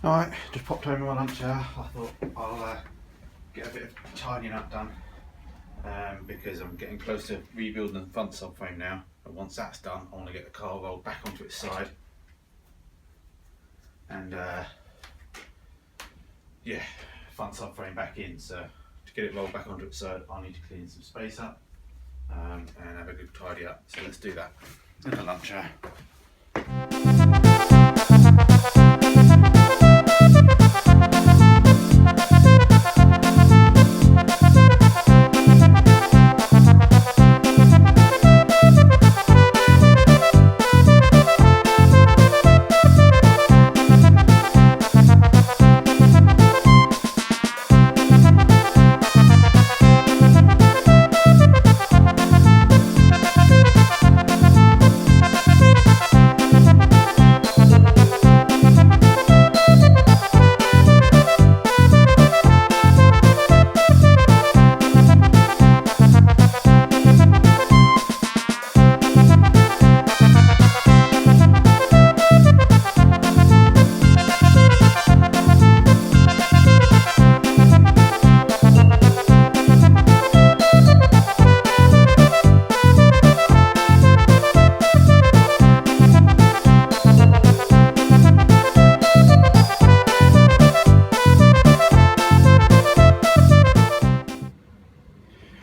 Alright, just popped over my lunch hour. I thought I'll get a bit of tidying up done because I'm getting close to rebuilding the front subframe now. And once that's done, I want to get the car rolled back onto its side. And yeah, front subframe back in. So to get it rolled back onto its side, I need to clean some space up and have a good tidy up. So let's do that in the lunch hour.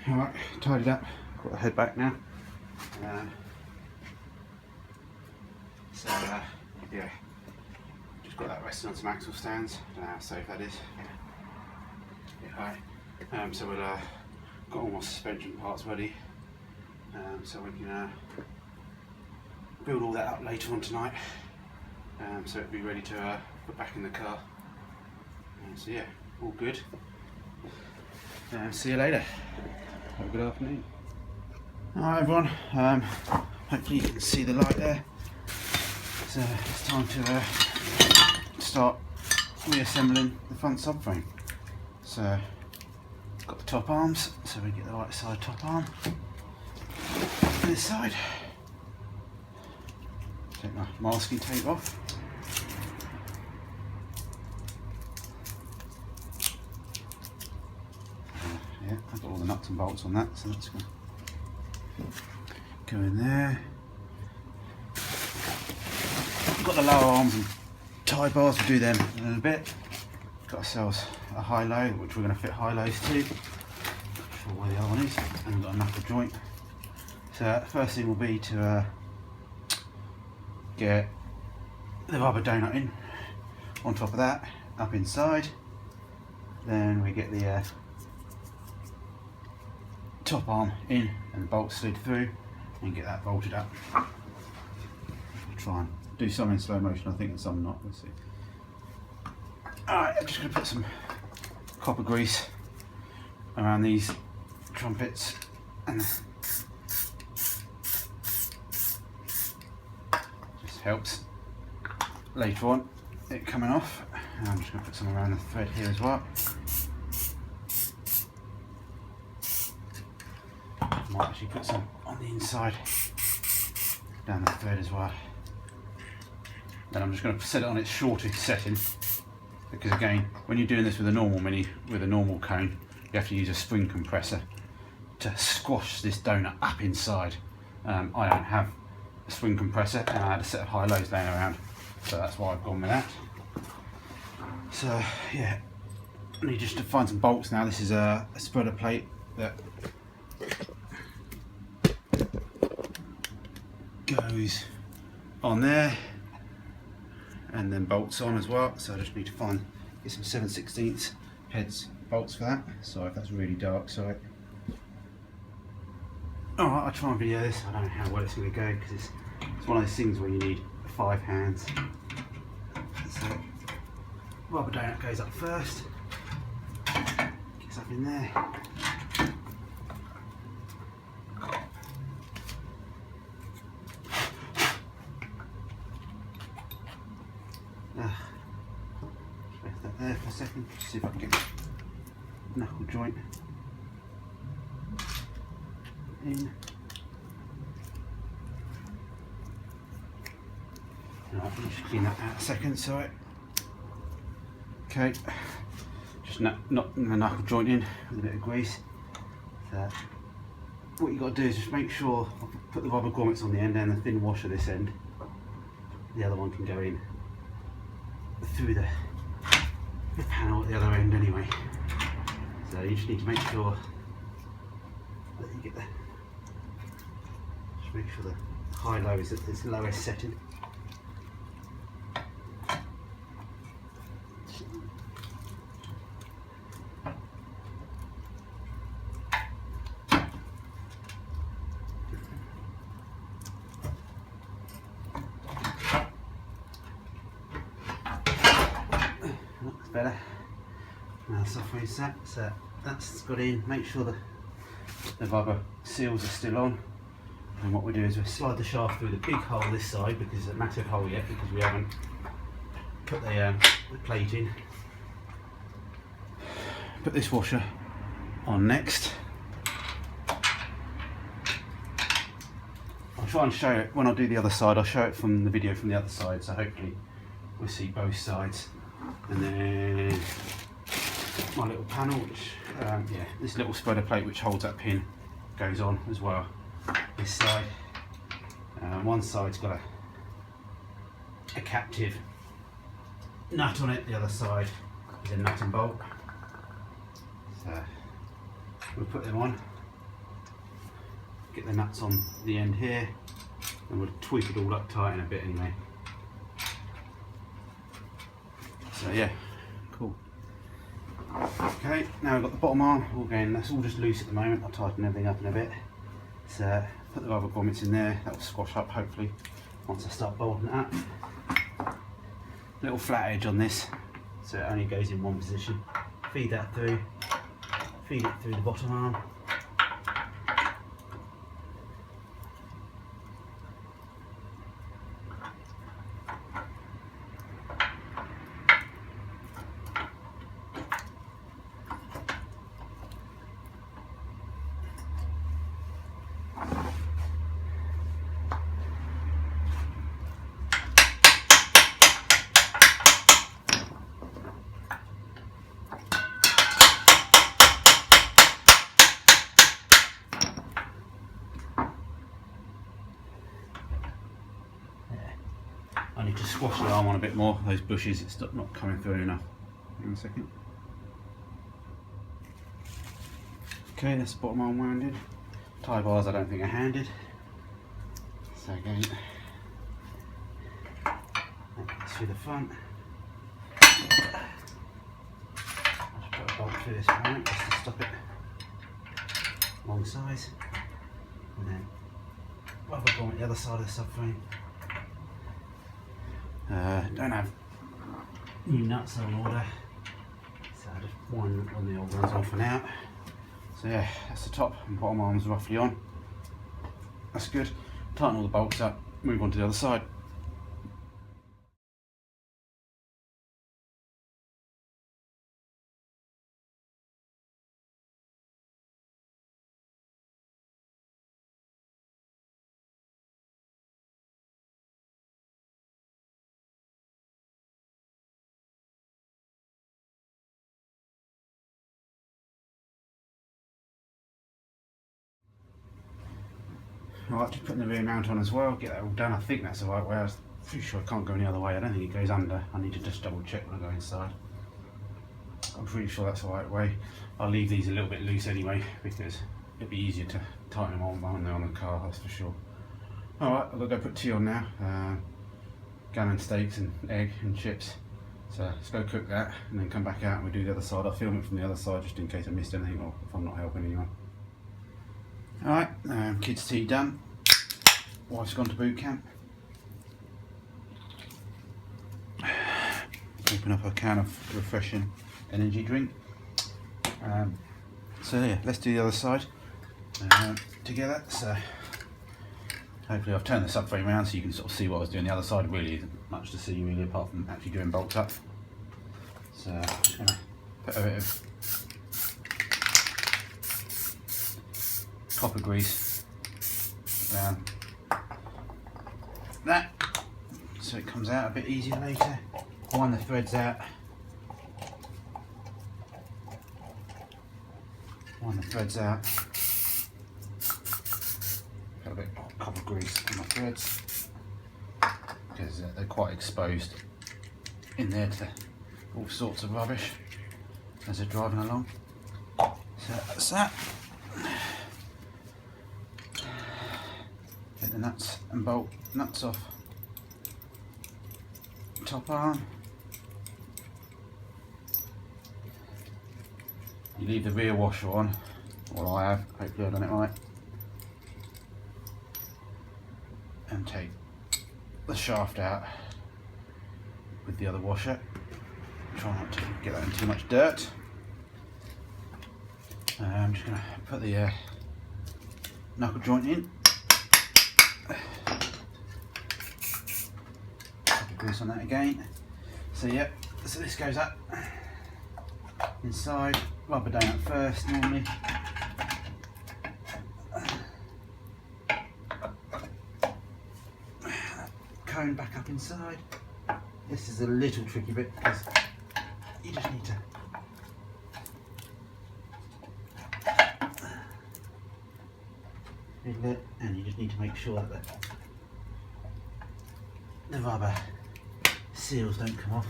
Alright, tidied up, got to head back now. Yeah, just got that resting on some axle stands. Don't know how safe that is. Bit high. So we'll got all my suspension parts ready, so we can build all that up later on tonight. So it'll be ready to put back in the car. So yeah, all good. See you later. Have a good afternoon. Alright everyone, hopefully you can see the light there. So it's time to start reassembling the front subframe. So got the top arms, so we get the right side top arm. This side. Take my masking tape off. Yeah, I've got all the nuts and bolts on that, so that's going to go in there. Got the lower arms and tie bars, we'll do them in a little bit. Got ourselves a high-low, which we're going to fit high-lows to. Not sure where the other one is, and we've got a knuckle joint. So first thing will be to get the rubber donut in, on top of that, up inside. Then we get the top arm in and the bolt slid through and get that bolted up. I'll try and do some in slow motion, I think, and some not. Let's see. Alright, I'm just going to put some copper grease around these trumpets and just helps later on it coming off. And I'm just going to put some around the thread here as well. Might actually put some on the inside down the thread as well. Then I'm just going to set it on its shortest setting, because again, when you're doing this with a normal mini, with a normal cone, you have to use a spring compressor to squash this donut up inside. I don't have a spring compressor and I had a set of high-lows laying around, so that's why I've gone with that. So yeah, I need just to find some bolts now. This is a spreader plate that goes on there and then bolts on as well, so I just need to get some 7/16 heads bolts for that. Sorry if that's really dark, sorry. Alright, I'll try and video this. I don't know how well it's going to go, because it's one of those things where you need 5 hands. So rubber donut goes up first, gets up in there. Left that there for a second, see if I can get the knuckle joint in. Right, I'll just clean that out a second, sorry. Okay, just not the knuckle joint in with a bit of grease. So what you've got to do is just make sure, put the rubber grommets on the end and the thin washer this end. The other one can go in through the panel at the other end anyway. So you just need to make sure that you get just make sure the high-low is at its lowest setting. Looks better. Now the Subframe set, so that's got in. Make sure the rubber seals are still on. And what we do is we slide the shaft through the big hole this side, because it's a massive hole yet, because we haven't put the plate in. Put this washer on next. I'll try and show it when I do the other side. I'll show it from the video from the other side, so hopefully we'll see both sides. And then my little panel, which yeah, this little spreader plate which holds that pin goes on as well. This side, one side's got a captive nut on it, the other side is a nut and bolt. So we'll put them on, get the nuts on the end here, and we'll tweak it all up tight in a bit anyway. So yeah, cool. Okay, now we've got the bottom arm. Again, that's all just loose at the moment. I'll tighten everything up in a bit. So put the rubber grommets in there. That will squash up hopefully once I start bolting it up. Little flat edge on this, so it only goes in one position. Feed that through. Feed it through the bottom arm. I need to squash the arm on a bit more, those bushes, it's not coming through enough. Hang on a second. Okay, that's the bottom arm wounded. Tie bars I don't think are handed. So again, that's through the front. I'll just put a bolt through this point just to stop it long size. And then rubber grommet the other side of the subframe. Don't have new nuts on order, so I just wind on the old ones on for now. So yeah, that's the top and bottom arms roughly on. That's good. Tighten all the bolts up, move on to the other side. Right, just putting the rear mount on as well, get that all done. I think that's the right way. I was pretty sure I can't go any other way. I don't think it goes under. I need to just double check when I go inside. I'm pretty sure that's the right way. I'll leave these a little bit loose anyway, because it'll be easier to tighten them on when they're on the car, that's for sure. Alright, I've got to go put tea on now. Gammon steaks and egg and chips. So let's go cook that and then come back out and we'll do the other side. I'll film it from the other side just in case I missed anything or if I'm not helping anyone. Alright, kids' tea done. Wife's gone to boot camp. Open up a can of refreshing energy drink. So yeah, let's do the other side together. So hopefully I've turned the subframe around so you can sort of see what I was doing. The other side really isn't much to see really, apart from actually doing bolts up. So I'm just going to put a bit of copper grease around that so it comes out a bit easier later. Wind the threads out wind the threads out. Got a bit of copper grease on my threads because they're quite exposed in there to all sorts of rubbish as they're driving along. So that's that. Get the nuts and bolt nuts off top arm. You leave the rear washer on, well I have, hopefully I've done it right, and take the shaft out with the other washer. Try not to get that in too much dirt. I'm just going to put the knuckle joint in. Put grease on that again. So yeah, so this goes up inside, rubber down at first normally. Cone back up inside. This is a little tricky bit because you just need to fiddle it, and you just need to make sure that the rubber seals don't come off.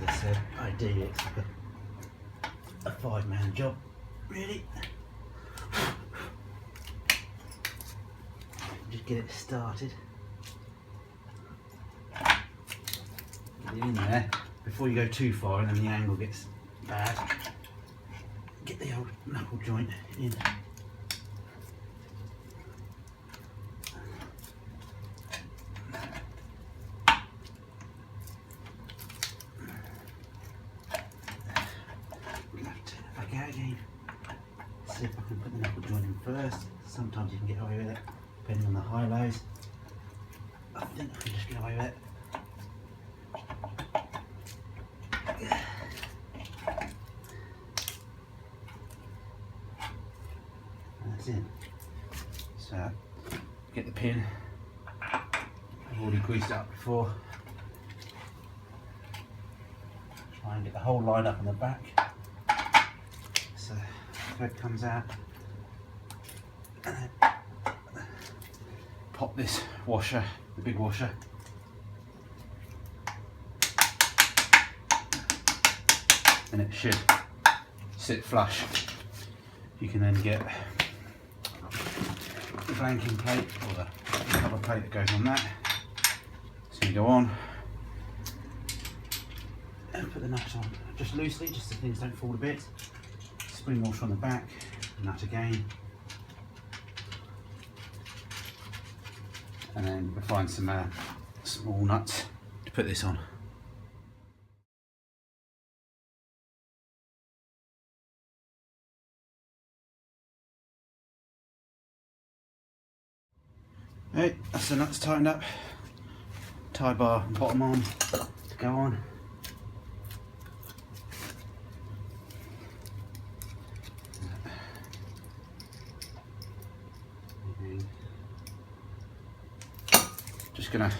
As I said, ideally it's like a 5-man job, really. Just get it started. Get it in there before you go too far and then the angle gets bad. Get the old knuckle joint in. Back out again. See if I can put the knuckle joint in first. Sometimes you can get away with it, depending on the high-lows. I think I can just get away with it. That's in. So, get the pin. I've already greased it up before. Try and get the hole lined up in the back. So, the thread comes out. And then pop this washer, the big washer, and it should sit flush. You can then get the blanking plate or the cover plate that goes on that. So you go on and put the nut on just loosely, just so things don't fall to bits. Spring washer on the back, nut again, and then we'll find some small nuts to put this on. Right, that's the nuts tightened up. Tie bar and bottom arm to go on. Just gonna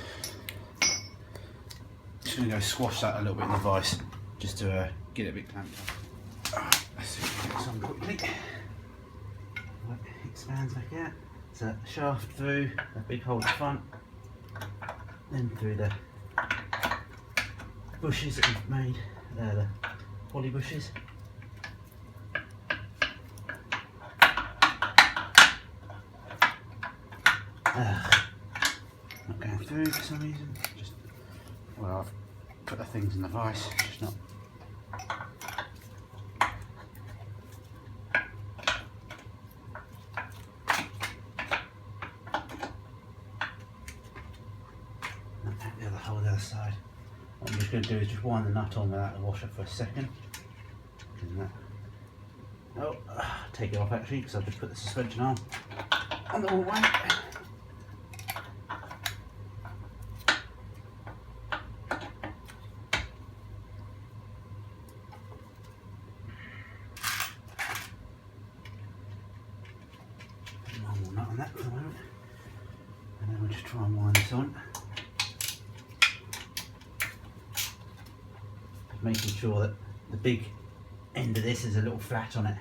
go squash that a little bit in the vise, just to get it a bit clamped up. Let's see if we can get this on quickly. Right, expands back out. So shaft through the big hole at the front, then through the bushes that we've made, the poly bushes. Not going through for some reason. Just well, I've put the things in the vise, just not. The other hole the other side. What I'm just going to do is just wind the nut on without the washer for a second. Oh, take it off actually because I've just put the suspension on the wrong way. One more nut on that for the moment, and then we'll just try and wind this on. Making sure that the big end of this is a little flat on it.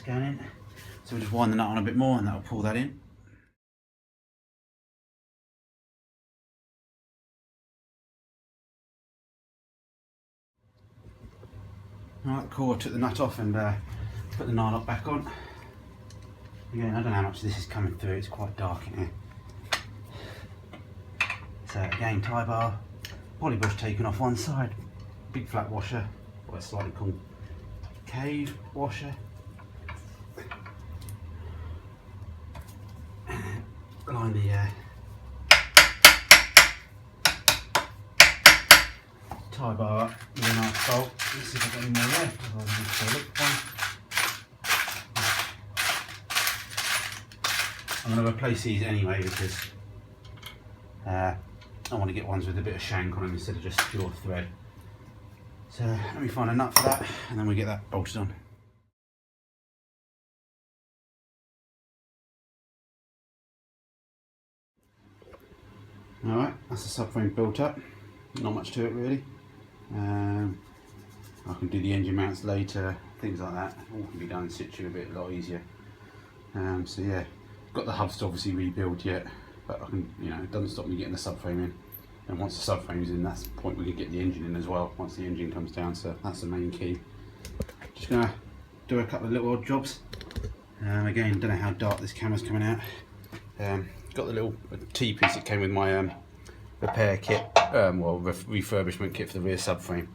going in. So we'll just wind the nut on a bit more and that'll pull that in. Alright, cool, I took the nut off and put the nylock back on. Again, I don't know how much this is coming through, it's quite dark in here. So again, tie bar, poly brush taken off one side, big flat washer, what I slightly call cave washer. Line the tie bar up with a nice bolt. Let's see if I've got any more left. I'm going to replace these anyway because I want to get ones with a bit of shank on them instead of just pure thread. So let me find a nut for that and then we get that bolted on. Alright, that's the subframe built up. Not much to it really. I can do the engine mounts later, things like that. All can be done in situ a lot easier. So yeah, got the hubs to obviously rebuild yet, but I can, you know, it doesn't stop me getting the subframe in. And once the subframe's in, that's the point we can get the engine in as well. Once the engine comes down, so that's the main key. Just gonna do a couple of little odd jobs. Again, don't know how dark this camera's coming out. Got the little T-piece that came with my repair kit, refurbishment kit for the rear subframe.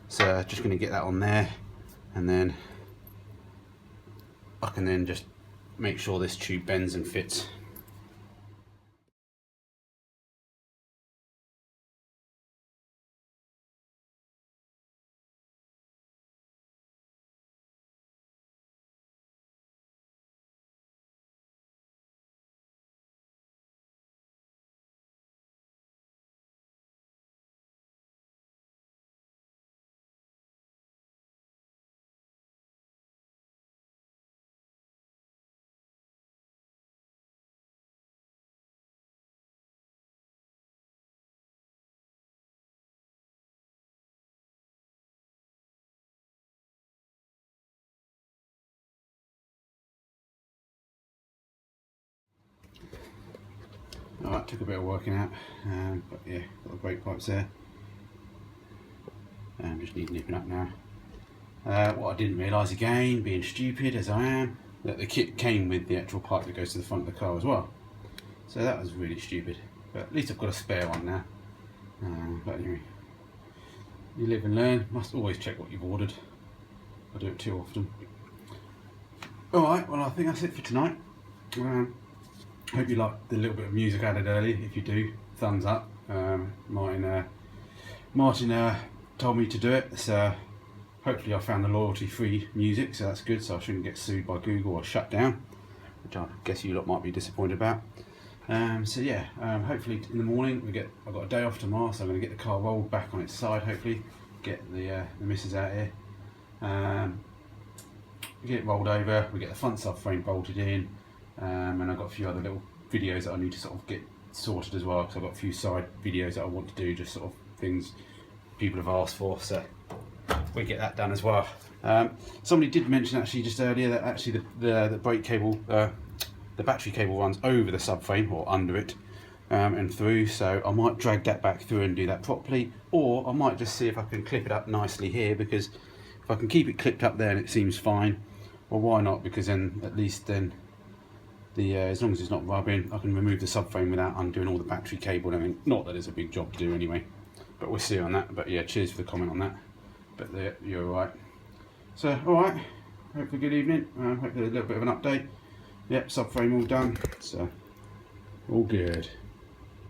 So just going to get that on there, and then I can then just make sure this tube bends and fits. Alright, took a bit of working out, but yeah, got the brake pipes there. Just need nipping up now. What I didn't realise again, being stupid as I am, that the kit came with the actual pipe that goes to the front of the car as well. So that was really stupid, but at least I've got a spare one now. But anyway, you live and learn, must always check what you've ordered. I do it too often. Alright, well I think that's it for tonight. Hope you liked the little bit of music I added earlier. If you do, thumbs up. Martin told me to do it, so hopefully I found the royalty-free music, so that's good, so I shouldn't get sued by Google or shut down, which I guess you lot might be disappointed about. So yeah, hopefully in the morning I've got a day off tomorrow, so I'm going to get the car rolled back on its side, hopefully get the missus out here, get it rolled over, we get the front subframe bolted in, and I've got a few other little videos that I need to sort of get sorted as well, because I've got a few side videos that I want to do, just sort of things people have asked for, so we get that done as well. Somebody did mention actually just earlier that actually the brake cable, the battery cable runs over the subframe or under it and through, so I might drag that back through and do that properly, or I might just see if I can clip it up nicely here, because if I can keep it clipped up there and it seems fine, well why not, because then at least then as long as it's not rubbing, I can remove the subframe without undoing all the battery cable and everything. Not that it's a big job to do anyway, but we'll see on that. But yeah, cheers for the comment on that. But you're alright. So alright, hopefully good evening. Hopefully a little bit of an update. Yep, subframe all done, so all good.